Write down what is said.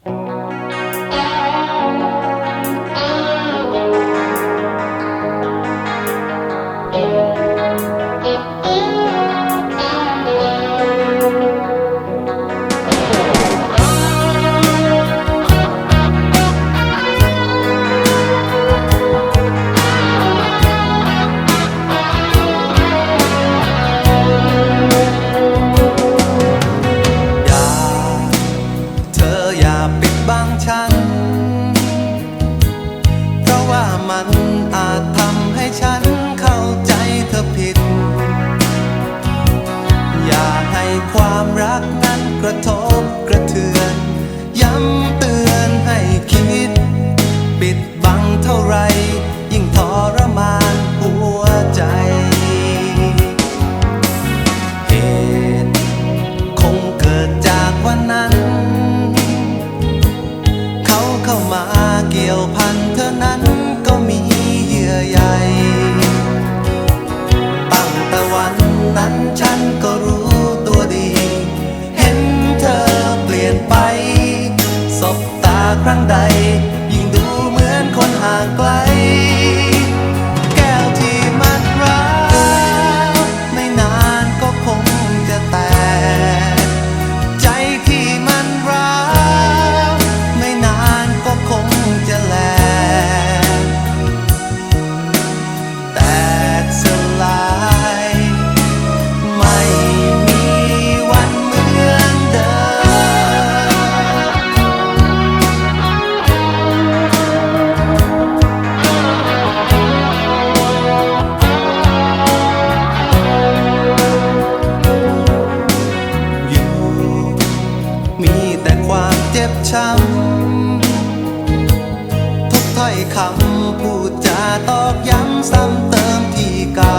อย่าปิดบังฉันเพราะว่ามันอาจทำให้ฉันเข้าใจเธอผิดอย่าให้ความรักนั้นกระทบกระเทือนย้ำเตือนให้คิดปิดบังเท่าไรยิ่งทรมานหัวใจเหตุคงเกิดจากวันนั้นเข้ามาเกี่ยวพันเธอนั้นก็มีเยื่อใยตั้งแต่วันนั้นฉันก็รู้ตัวดีเห็นเธอเปลี่ยนไปสบตาครั้งใดยิ่งดูเหมือนคนห่างไกลแก้วที่มันร้าวไม่นานก็คงจะแตกใจที่มันร้าวไม่นานก็คงจะแหลกแตกสลายไม่มีวันเหมือนเดิมอยู่มีแต่ความเจ็บช้ำทุกถ้อยคำพูดจาตอกย้ำซ้ำเติมที่เก่า